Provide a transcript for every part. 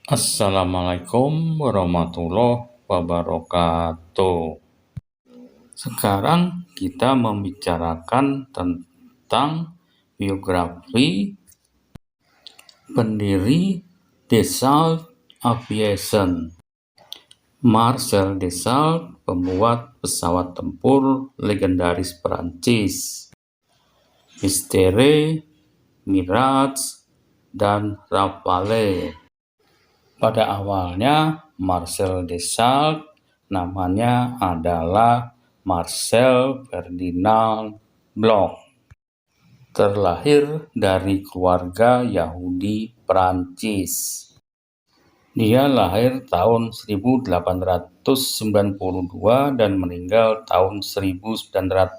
Assalamualaikum warahmatullahi wabarakatuh. Sekarang kita membicarakan tentang biografi pendiri Dassault Aviation. Marcel Dassault, pembuat pesawat tempur legendaris Perancis. Mystère, Mirage, dan Rafale. Pada awalnya, Marcel Dassault namanya adalah Marcel Ferdinand Bloch. Terlahir dari keluarga Yahudi Perancis. Dia lahir tahun 1892 dan meninggal tahun 1986.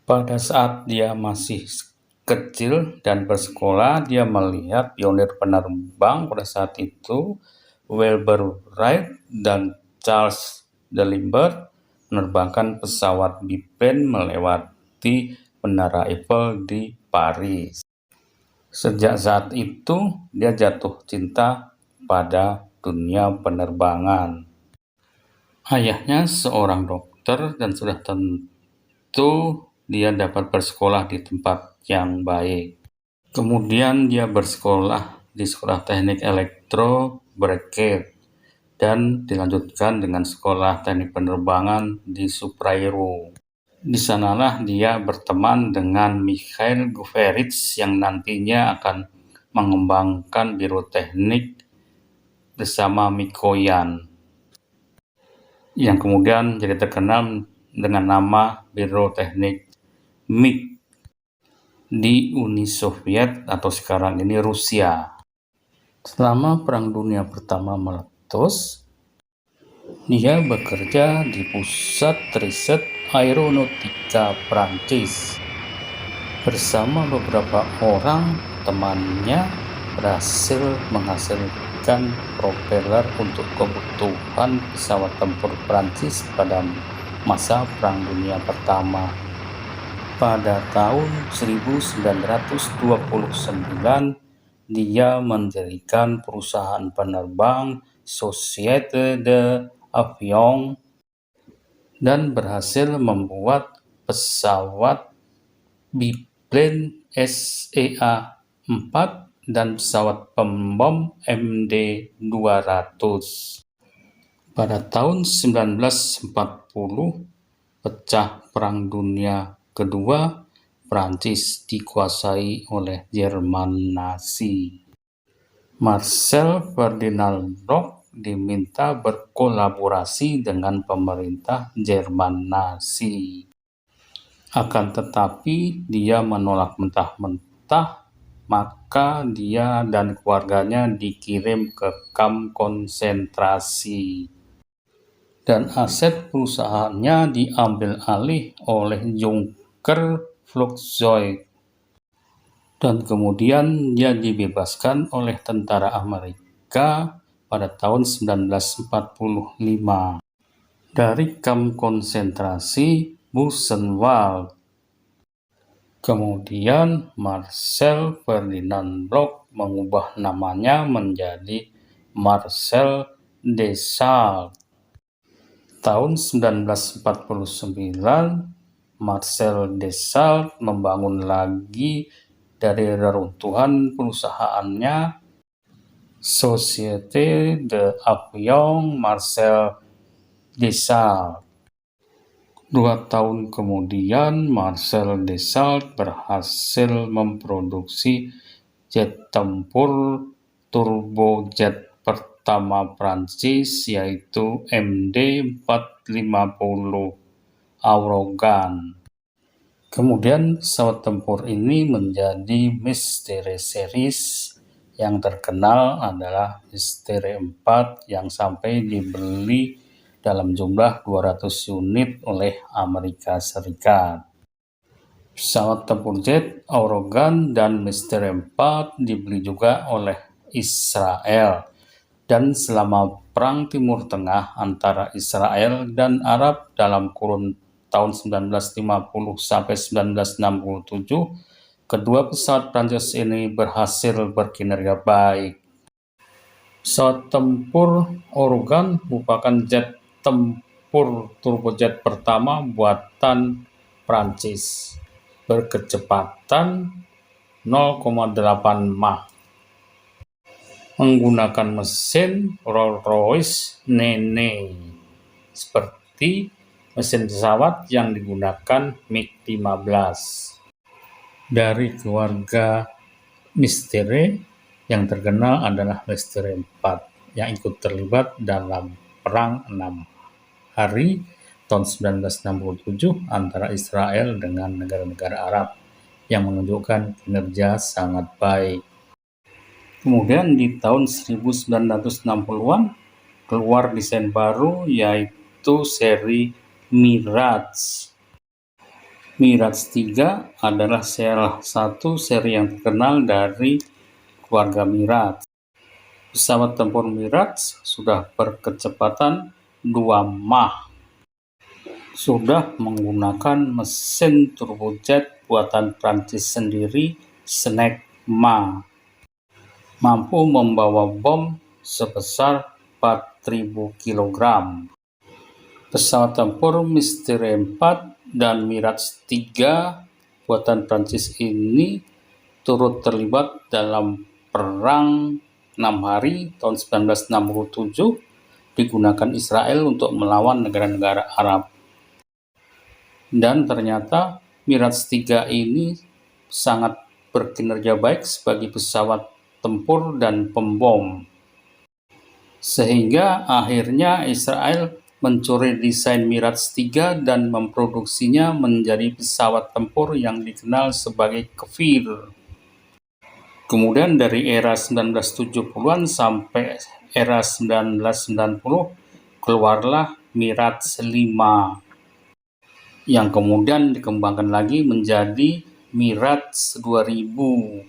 Pada saat dia masih kecil dan bersekolah, dia melihat pionir penerbang pada saat itu, Wilbur Wright dan Charles D'Alembert, menerbangkan pesawat biplane melewati Menara Eiffel di Paris. Sejak saat itu, dia jatuh cinta pada dunia penerbangan. Ayahnya seorang dokter dan sudah tentu dia dapat bersekolah di tempat yang baik. Kemudian dia bersekolah di Sekolah Teknik Elektro Berkeley dan dilanjutkan dengan Sekolah Teknik Penerbangan di Suprairo. Di sanalah dia berteman dengan Mikhail Gurevich yang nantinya akan mengembangkan biro teknik bersama Mikoyan, yang kemudian jadi terkenal dengan nama Biro Teknik MiG di Uni Soviet atau sekarang ini Rusia. Selama Perang Dunia Pertama meletus, dia bekerja di Pusat Riset Aeronautika Prancis. Bersama beberapa orang temannya berhasil menghasilkan propeller untuk kebutuhan pesawat tempur Prancis pada masa Perang Dunia Pertama. Pada tahun 1929, dia mendirikan perusahaan penerbang Société d'Aviation dan berhasil membuat pesawat biplane SEA-4 dan pesawat pembom MD-200. Pada tahun 1940, pecah Perang Dunia Kedua, Prancis dikuasai oleh Jerman Nazi. Marcel Ferdinand Bloch diminta berkolaborasi dengan pemerintah Jerman Nazi. Akan tetapi dia menolak mentah-mentah, maka dia dan keluarganya dikirim ke kamp konsentrasi. Dan aset perusahaannya diambil alih oleh Junker Flugzeug. Dan kemudian dia dibebaskan oleh tentara Amerika pada tahun 1945 dari kamp konsentrasi Buchenwald. Kemudian Marcel Ferdinand Bloch mengubah namanya menjadi Marcel Dassault. Tahun 1949, Marcel Dassault membangun lagi dari reruntuhan perusahaannya Société d'Aviation Marcel Dassault. 2 tahun kemudian, Marcel Dassault berhasil memproduksi jet tempur turbojet pertama Prancis, yaitu MD-450 Aerogan. Kemudian pesawat tempur ini menjadi Mystère series. Yang terkenal adalah Mystère 4 yang sampai dibeli dalam jumlah 200 unit oleh Amerika Serikat. Pesawat tempur jet Aerogan dan Mystère 4 dibeli juga oleh Israel. Dan selama Perang Timur Tengah antara Israel dan Arab dalam kurun tahun 1950 sampai 1967, kedua pesawat Prancis ini berhasil berkinerja baik. Pesawat tempur Oregon merupakan jet tempur turbojet pertama buatan Prancis, berkecepatan 0,8 Mach, menggunakan mesin Rolls-Royce Nene, seperti mesin pesawat yang digunakan MiG-15. Dari keluarga Mystère, yang terkenal adalah Mystère 4 yang ikut terlibat dalam Perang 6 Hari tahun 1967 antara Israel dengan negara-negara Arab, yang menunjukkan kinerja sangat baik. Kemudian di tahun 1960-an keluar desain baru, yaitu seri Mirage. Mirage 3 adalah salah satu seri yang terkenal dari keluarga Mirage. Pesawat tempur Mirage sudah berkecepatan 2 Mach, sudah menggunakan mesin turbojet buatan Prancis sendiri Snecma, mampu membawa bom sebesar 4.000 kg. Pesawat tempur Mystère 4 dan Mirage 3 buatan Prancis ini turut terlibat dalam Perang 6 Hari tahun 1967, digunakan Israel untuk melawan negara-negara Arab. Dan ternyata Mirage 3 ini sangat berkinerja baik sebagai pesawat tempur dan pembom, sehingga akhirnya Israel mencuri desain Mirage 3 dan memproduksinya menjadi pesawat tempur yang dikenal sebagai Kfir. Kemudian dari era 1970-an sampai era 1990 keluarlah Mirage 5 yang kemudian dikembangkan lagi menjadi Mirage 2000.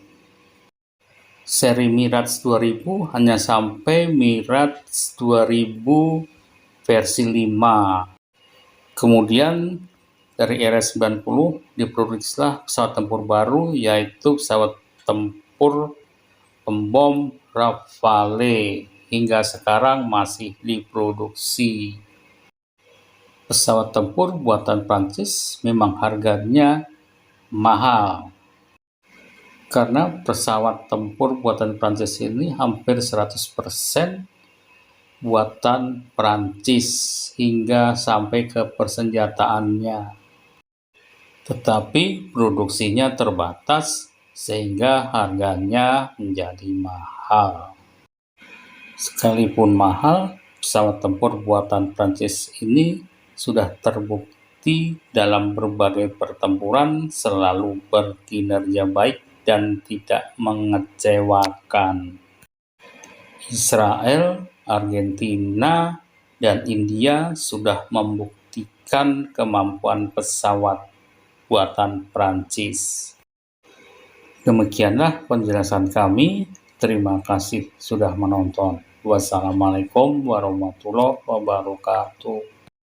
Seri Mirage 2000 hanya sampai Mirage 2000 versi 5. Kemudian dari era 90 diproduksilah pesawat tempur baru, yaitu pesawat tempur pembom Rafale, hingga sekarang masih diproduksi. Pesawat tempur buatan Prancis memang harganya mahal, karena pesawat tempur buatan Prancis ini hampir 100% buatan Prancis hingga sampai ke persenjataannya. Tetapi produksinya terbatas sehingga harganya menjadi mahal. Sekalipun mahal, pesawat tempur buatan Prancis ini sudah terbukti dalam berbagai pertempuran selalu berkinerja baik dan tidak mengecewakan. Israel, Argentina, dan India sudah membuktikan kemampuan pesawat buatan Prancis. Demikianlah penjelasan kami. Terima kasih sudah menonton. Wassalamualaikum warahmatullahi wabarakatuh.